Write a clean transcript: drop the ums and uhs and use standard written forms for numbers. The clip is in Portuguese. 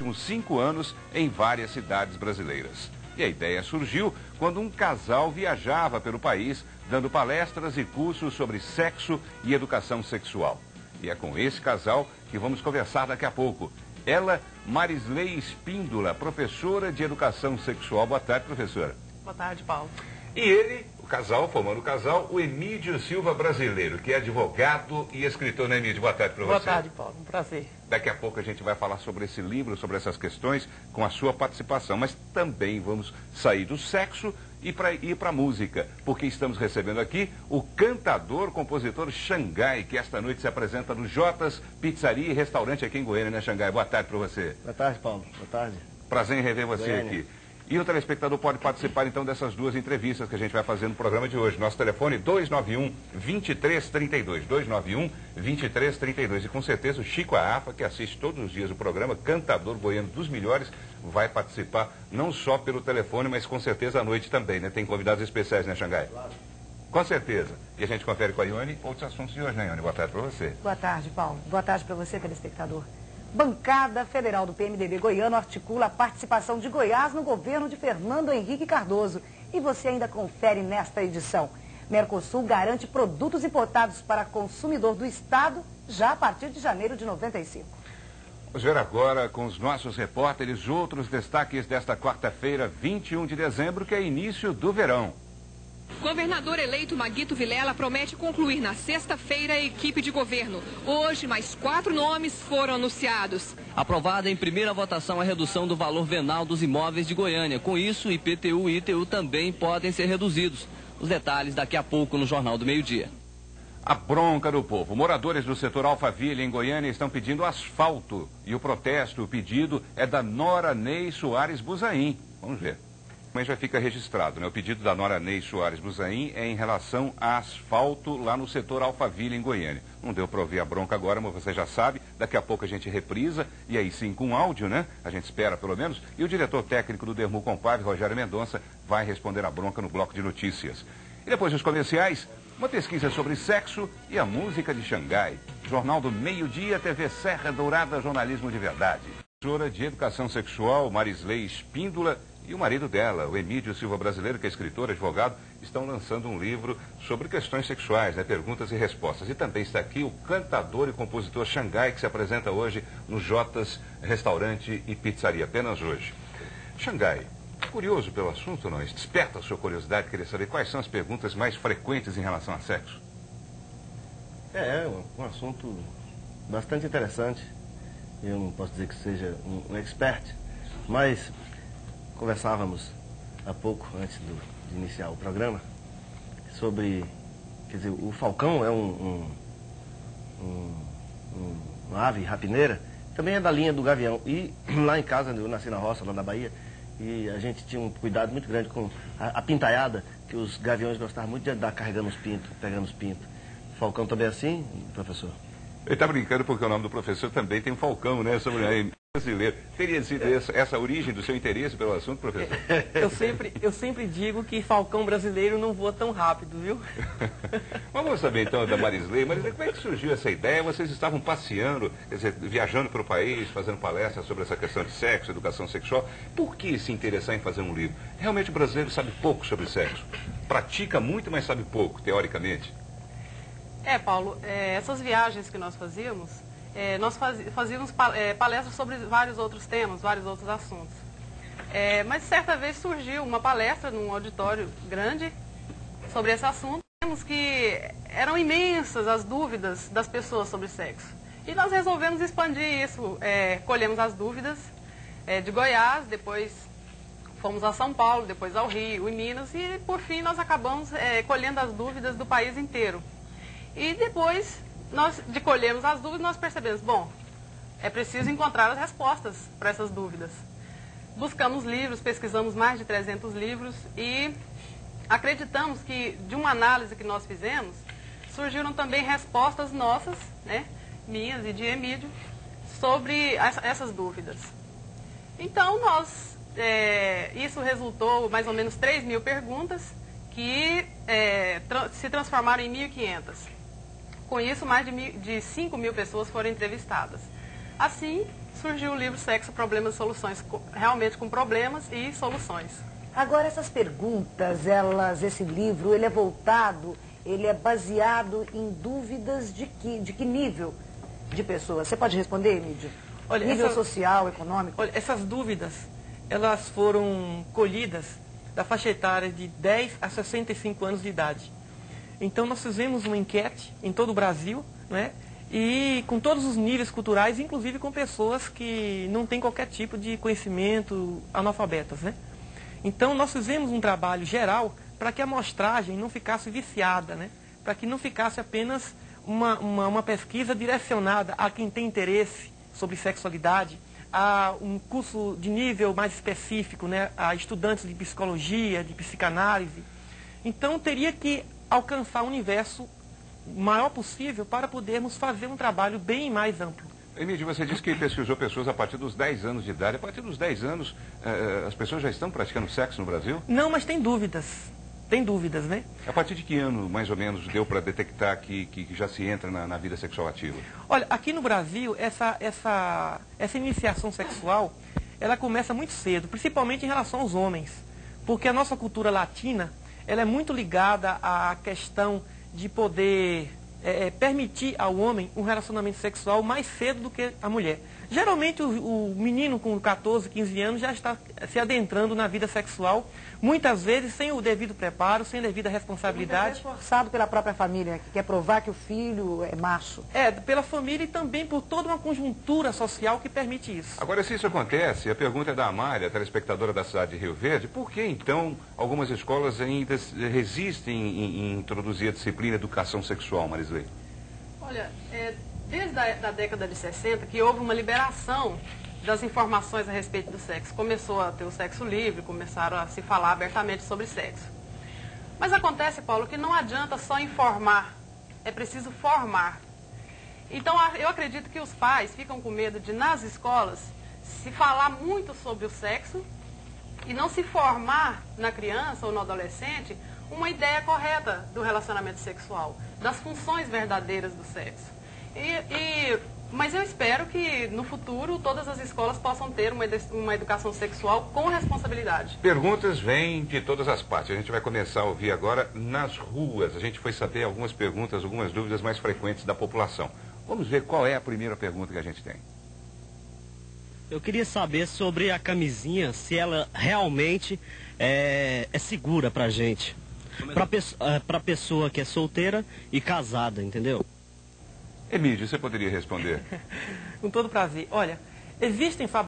últimos 5 anos em várias cidades brasileiras. E a ideia surgiu quando um casal viajava pelo país, dando palestras e cursos sobre sexo e educação sexual. E é com esse casal que vamos conversar daqui a pouco. Ela, Marisley Espíndola, professora de educação sexual. Boa tarde, professora. Boa tarde, Paulo. E ele, o casal, formando o casal, o Emídio Silva Brasileiro, que é advogado e escritor, né, Emídio? Boa tarde para você. Boa tarde, Paulo. Um prazer. Daqui a pouco a gente vai falar sobre esse livro, sobre essas questões, com a sua participação. Mas também vamos sair do sexo e ir para a música, porque estamos recebendo aqui o cantador, compositor Xangai, que esta noite se apresenta no Jotas Pizzaria e Restaurante aqui em Goiânia, né, Xangai? Boa tarde para você. Boa tarde, Paulo. Boa tarde. Prazer em rever você Goiânia. aqui. E o telespectador pode participar, então, dessas duas entrevistas que a gente vai fazer no programa de hoje. Nosso telefone 291-2332. 291-2332. E com certeza o Chico Afa, que assiste todos os dias o programa, cantador goiano dos melhores, vai participar não só pelo telefone, mas com certeza à noite também, né? Tem convidados especiais, né, Xangai? Claro. Com certeza. E a gente confere com a Ione outros assuntos de hoje, né, Ione? Boa tarde para você. Boa tarde, Paulo. Boa tarde para você, telespectador. Bancada Federal do PMDB goiano articula a participação de Goiás no governo de Fernando Henrique Cardoso. E você ainda confere nesta edição. Mercosul garante produtos importados para consumidor do Estado já a partir de janeiro de 95. Vamos ver agora com os nossos repórteres outros destaques desta quarta-feira, 21 de dezembro, que é início do verão. Governador eleito Maguito Vilela promete concluir na sexta-feira a equipe de governo. Hoje, mais 4 nomes foram anunciados. Aprovada em primeira votação a redução do valor venal dos imóveis de Goiânia. Com isso, IPTU e ITU também podem ser reduzidos. Os detalhes daqui a pouco no Jornal do Meio-Dia. A bronca do povo. Moradores do setor Alphaville, em Goiânia, estão pedindo asfalto. E o protesto, o pedido, é da Nora Ney Soares Buzaim. Vamos ver. Mas já fica registrado, né? O pedido da Nora Ney Soares Buzaim é em relação a asfalto lá no setor Alphaville, em Goiânia. Não deu para ouvir a bronca agora, mas você já sabe, daqui a pouco a gente reprisa, e aí sim com áudio, né? A gente espera pelo menos, e o diretor técnico do Dermu Compave, Rogério Mendonça, vai responder a bronca no bloco de notícias. E depois dos comerciais, uma pesquisa sobre sexo e a música de Xangai. Jornal do Meio-Dia, TV Serra Dourada, jornalismo de verdade. Professora de Educação Sexual, Marisley Espíndola, e o marido dela, o Emídio Silva Brasileiro, que é escritor, advogado, estão lançando um livro sobre questões sexuais, né? Perguntas e respostas. E também está aqui o cantador e compositor Xangai, que se apresenta hoje no Jotas Restaurante e Pizzaria, apenas hoje. Xangai, curioso pelo assunto, não? Isso desperta a sua curiosidade, querer saber quais são as perguntas mais frequentes em relação a sexo? É um assunto bastante interessante. Eu não posso dizer que seja um expert, mas conversávamos há pouco, antes de iniciar o programa, sobre, quer dizer, o falcão é uma ave rapineira, também é da linha do gavião. E lá em casa, eu nasci na roça, lá na Bahia, e a gente tinha um cuidado muito grande com a pintaiada, que os gaviões gostavam muito de andar carregando os pintos, pegando os pintos. O falcão também é assim, professor? Ele está brincando porque o nome do professor também tem falcão, né? Sobre brasileiro. Teria sido essa a origem do seu interesse pelo assunto, professor? Eu sempre digo que falcão brasileiro não voa tão rápido, viu? Vamos saber então da Marisley. Marisley, como é que surgiu essa ideia? Vocês estavam passeando, quer dizer, viajando pelo país, fazendo palestras sobre essa questão de sexo, educação sexual. Por que se interessar em fazer um livro? Realmente o brasileiro sabe pouco sobre sexo. Pratica muito, mas sabe pouco, teoricamente. Paulo, essas viagens que nós fazíamos, nós fazíamos palestras sobre vários outros temas, vários outros assuntos. Mas certa vez surgiu uma palestra num auditório grande sobre esse assunto. Vimos que eram imensas as dúvidas das pessoas sobre sexo. E nós resolvemos expandir isso. Colhemos as dúvidas de Goiás, depois fomos a São Paulo, depois ao Rio, em Minas, e por fim nós acabamos colhendo as dúvidas do país inteiro. E depois de colhermos as dúvidas, nós percebemos, bom, é preciso encontrar as respostas para essas dúvidas. Buscamos livros, pesquisamos mais de 300 livros e acreditamos que, de uma análise que nós fizemos, surgiram também respostas nossas, né, minhas e de Emídio, sobre essas dúvidas. Então, isso resultou mais ou menos 3.000 perguntas que se transformaram em 1.500. Com isso, mais de 5.000 pessoas foram entrevistadas. Assim, surgiu o livro Sexo, Problemas e Soluções, realmente com problemas e soluções. Agora, essas perguntas, esse livro, ele é voltado, ele é baseado em dúvidas de que nível de pessoa? Você pode responder, Emílio? Olha, nível social, econômico? Olha, essas dúvidas, elas foram colhidas da faixa etária de 10 a 65 anos de idade. Então, nós fizemos uma enquete em todo o Brasil, né? E com todos os níveis culturais, inclusive com pessoas que não têm qualquer tipo de conhecimento, analfabetas, né? Então, nós fizemos um trabalho geral para que a amostragem não ficasse viciada, né? Para que não ficasse apenas uma pesquisa direcionada a quem tem interesse sobre sexualidade, a um curso de nível mais específico, né? A estudantes de psicologia, de psicanálise. Então, teria que alcançar um universo maior possível para podermos fazer um trabalho bem mais amplo. Emílio, você disse que pesquisou pessoas a partir dos 10 anos de idade. A partir dos 10 anos, as pessoas já estão praticando sexo no Brasil? Não, mas tem dúvidas. Tem dúvidas, né? A partir de que ano, mais ou menos, deu para detectar que já se entra na vida sexual ativa? Olha, aqui no Brasil, essa iniciação sexual, ela começa muito cedo, principalmente em relação aos homens. Porque a nossa cultura latina, ela é muito ligada à questão de poder permitir ao homem um relacionamento sexual mais cedo do que a mulher. Geralmente o menino com 14, 15 anos já está se adentrando na vida sexual, muitas vezes sem o devido preparo, sem a devida responsabilidade. Muitas vezes forçado pela própria família, que quer provar que o filho é macho. Pela família e também por toda uma conjuntura social que permite isso. Agora, se isso acontece, a pergunta é da Amália, telespectadora da cidade de Rio Verde, por que então algumas escolas ainda resistem em introduzir a disciplina educação sexual, Marisley? Olha, desde a década de 60 que houve uma liberação das informações a respeito do sexo. Começou a ter o sexo livre, começaram a se falar abertamente sobre sexo. Mas acontece, Paulo, que não adianta só informar, é preciso formar. Então, eu acredito que os pais ficam com medo de, nas escolas, se falar muito sobre o sexo e não se formar na criança ou no adolescente uma ideia correta do relacionamento sexual, das funções verdadeiras do sexo. Mas eu espero que, no futuro, todas as escolas possam ter uma educação sexual com responsabilidade. Perguntas vêm de todas as partes. A gente vai começar a ouvir agora nas ruas. A gente foi saber algumas perguntas, algumas dúvidas mais frequentes da população. Vamos ver qual é a primeira pergunta que a gente tem. Eu queria saber sobre a camisinha, se ela realmente é segura pra gente. Pra pessoa que é solteira e casada, entendeu? Emílio, você poderia responder? Com todo prazer. Olha, existem